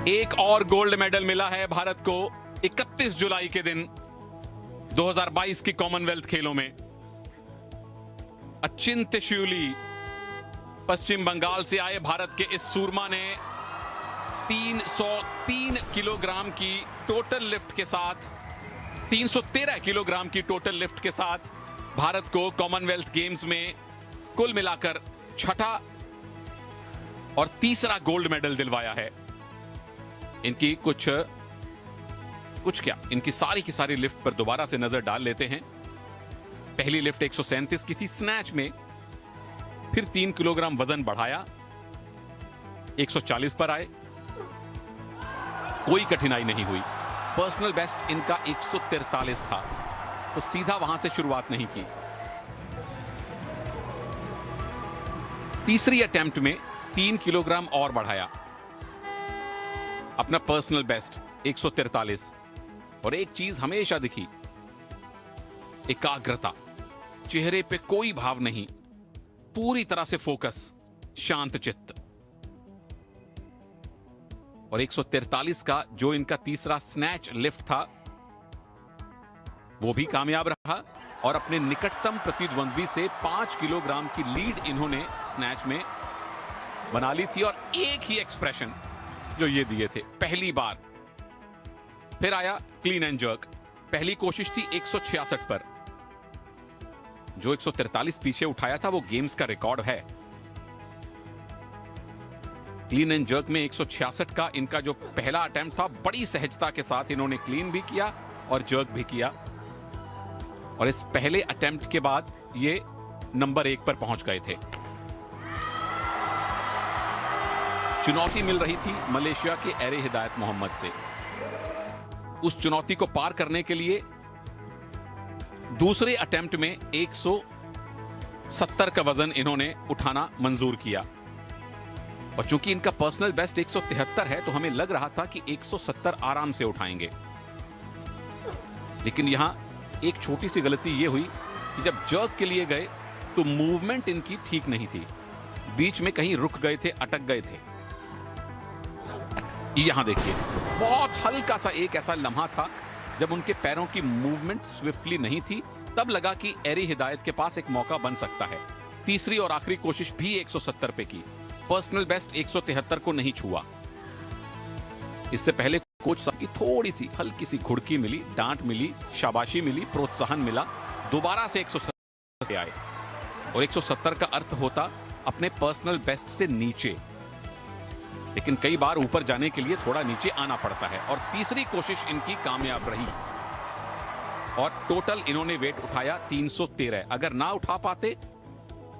एक और gold medal मिला है भारत को 31 जुलाई के दिन 2022 की कॉमनवेल्थ खेलों में। अचिंत्य शिवली पश्चिम बंगाल से आए भारत के इस सूरमा ने 303 किलोग्राम की टोटल लिफ्ट के साथ 313 किलोग्राम की टोटल लिफ्ट के साथ भारत को कॉमनवेल्थ गेम्स में कुल मिलाकर छठा और तीसरा गोल्ड मेडल दिलवाया है। इनकी इनकी सारी की सारी लिफ्ट पर दोबारा से नजर डाल लेते हैं। पहली लिफ्ट 137 की थी स्नैच में, फिर 3 किलोग्राम वजन बढ़ाया, 140 पर आए, कोई कठिनाई नहीं हुई। पर्सनल बेस्ट इनका 143 था, तो सीधा वहां से शुरुआत नहीं की। तीसरी अटेम्प्ट में 3 किलोग्राम और बढ़ाया, अपना पर्सनल बेस्ट 143। और एक चीज हमेशा दिखी, एकाग्रता, चेहरे पे कोई भाव नहीं, पूरी तरह से फोकस, शांत चित्त। और 143 का जो इनका तीसरा स्नैच लिफ्ट था वो भी कामयाब रहा और अपने निकटतम प्रतिद्वंद्वी से 5 किलोग्राम की लीड इन्होंने स्नैच में बना ली थी। और एक ही एक्सप्रेशन जो ये दिए थे पहली बार। फिर आया क्लीन एंड जर्क। पहली कोशिश थी 166 पर, जो 143 पीछे उठाया था वो गेम्स का रिकॉर्ड है। क्लीन एंड जर्क में 166 का इनका जो पहला अटेम्प्ट था, बड़ी सहजता के साथ इन्होंने क्लीन भी किया और जर्क भी किया। और इस पहले अटेम्प्ट के बाद ये नंबर 1 पर पहुंच गए थे। चुनौती मिल रही थी मलेशिया के एरे हिदायत मोहम्मद से। उस चुनौती को पार करने के लिए दूसरे अटेम्प्ट में 170 का वजन इन्होंने उठाना मंजूर किया। और चूंकि इनका पर्सनल बेस्ट 173 है, तो हमें लग रहा था कि 170 आराम से उठाएंगे। लेकिन यहां एक छोटी सी गलती यह हुई कि जब जर्क के लिए गए तो मूवमेंट इनकी ठीक नहीं थी, बीच में कहीं रुक गए थे, अटक गए थे। यहां देखिए, बहुत हल्का सा एक ऐसा लम्हा था जब उनके पैरों की मूवमेंट स्विफ्टली नहीं थी, तब लगा कि एरी हिदायत के पास एक मौका बन सकता है। तीसरी और आखिरी कोशिश भी 170 पे की, पर्सनल बेस्ट 173 को नहीं छुआ। इससे पहले कोच साहब की थोड़ी सी हल्की सी घुड़की मिली, डांट मिली, शाबाशी मिली, प्रोत्साहन मिला, दोबारा से 170 पे आए। और 170 का अर्थ होता अपने पर्सनल बेस्ट से नीचे, लेकिन कई बार ऊपर जाने के लिए थोड़ा नीचे आना पड़ता है। और तीसरी कोशिश इनकी कामयाब रही और टोटल इन्होंने वेट उठाया 313। अगर ना उठा पाते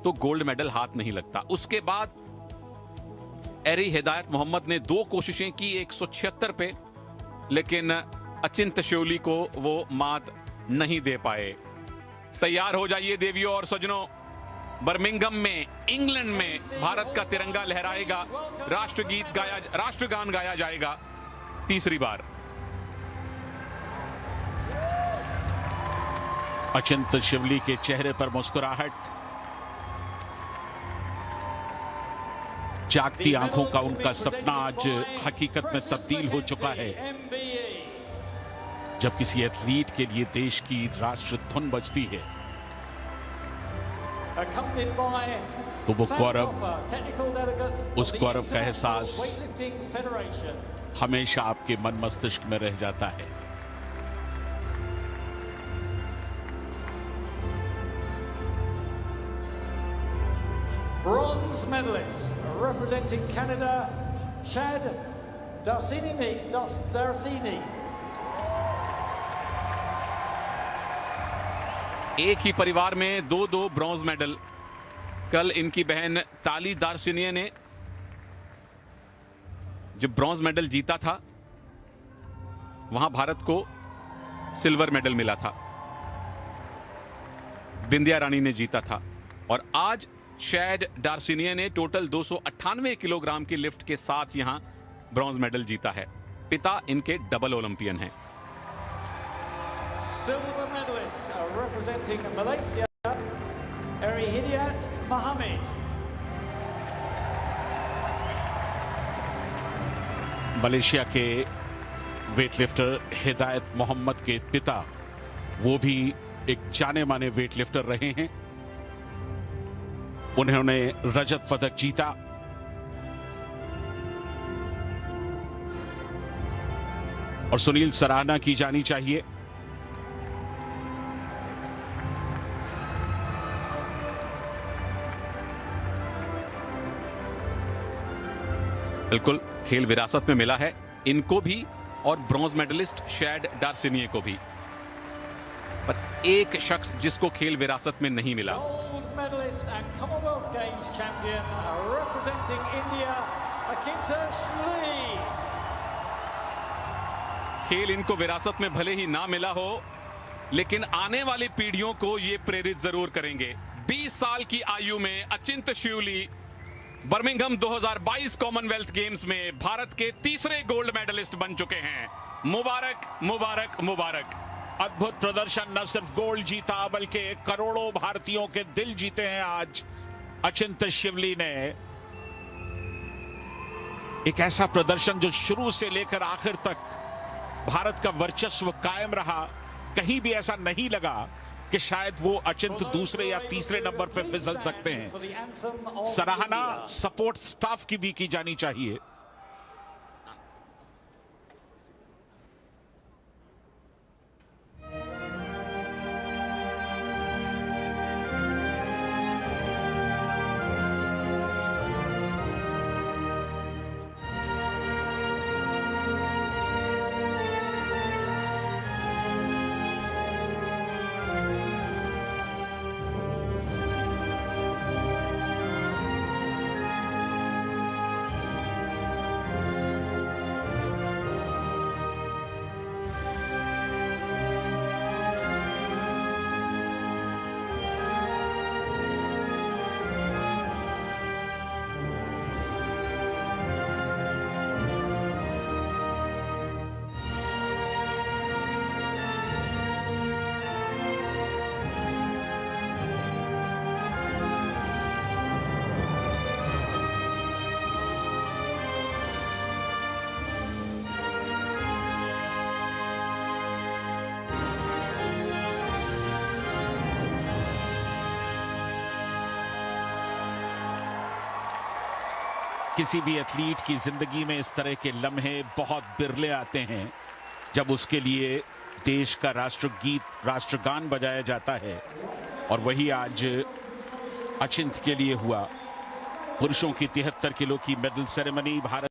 तो गोल्ड मेडल हाथ नहीं लगता। उसके बाद एरी हिदायत मोहम्मद ने 2 कोशिशें की 176 पे, लेकिन अचिंत्य शिवली को वो मात नहीं दे पाए। तैयार हो जाइए देवियों और सज्जनों, बर्मिंघम में इंग्लैंड में भारत का तिरंगा लहराएगा, राष्ट्रगान गाया जाएगा तीसरी बार। अचिंत्य शिवली के चेहरे पर मुस्कुराहट, जागती आंखों का उनका सपना आज हकीकत में तब्दील हो चुका है। जब किसी एथलीट के लिए देश की राष्ट्र धुन बजती है तो वो गौरव, उस गौरव का एहसास हमेशा आपके मन मस्तिष्क में रह जाता है। Bronze medalist representing Canada, Shad Darcini. एक ही परिवार में 2-2 ब्रॉन्ज मेडल। कल इनकी बहन ताली दार्शनिया ने जब ब्रॉन्ज मेडल जीता था, वहां भारत को सिल्वर मेडल मिला था, बिंदिया रानी ने जीता था। और आज शैड डार्सिनिया ने टोटल 298 किलोग्राम की लिफ्ट के साथ यहां ब्रॉन्ज मेडल जीता है। पिता इनके डबल ओलंपियन हैं। Silver medalist representing Malaysia, Eri Hidayat Mohammed. Malaysia के वेटलिफ्टर हिदायत मोहम्मद के पिता वो भी एक जाने माने वेटलिफ्टर रहे हैं। उन्होंने रजत पदक जीता। और सुनील, सराहना की जानी चाहिए। बिल्कुल, खेल विरासत में मिला है इनको भी और ब्रॉन्ज मेडलिस्ट शैड डार्सिनिये को भी। पर एक शख्स जिसको खेल विरासत में नहीं मिला, Gold medalist and Commonwealth Games champion representing India, Akintosh Lee. खेल इनको विरासत में भले ही ना मिला हो, लेकिन आने वाली पीढ़ियों को ये प्रेरित जरूर करेंगे। 20 साल की आयु में अचिंत शिवली बर्मिंघम 2022 कॉमनवेल्थ गेम्स में भारत के तीसरे गोल्ड मेडलिस्ट बन चुके हैं। मुबारक मुबारक मुबारक। अद्भुत प्रदर्शन, न सिर्फ गोल्ड जीता बल्कि करोड़ों भारतीयों के दिल जीते हैं आज अचिंत शिवली ने। एक ऐसा प्रदर्शन जो शुरू से लेकर आखिर तक भारत का वर्चस्व कायम रहा। कहीं भी ऐसा नहीं लगा कि शायद वो अचिंत दूसरे या तीसरे नंबर पे फिसल सकते हैं। सराहना सपोर्ट स्टाफ की भी की जानी चाहिए। किसी भी एथलीट की जिंदगी में इस तरह के लम्हे बहुत बिरले आते हैं जब उसके लिए देश का राष्ट्रगीत, राष्ट्रगान बजाया जाता है। और वही आज अचिंत के लिए हुआ। पुरुषों की 73 किलो की मेडल सेरेमनी भारत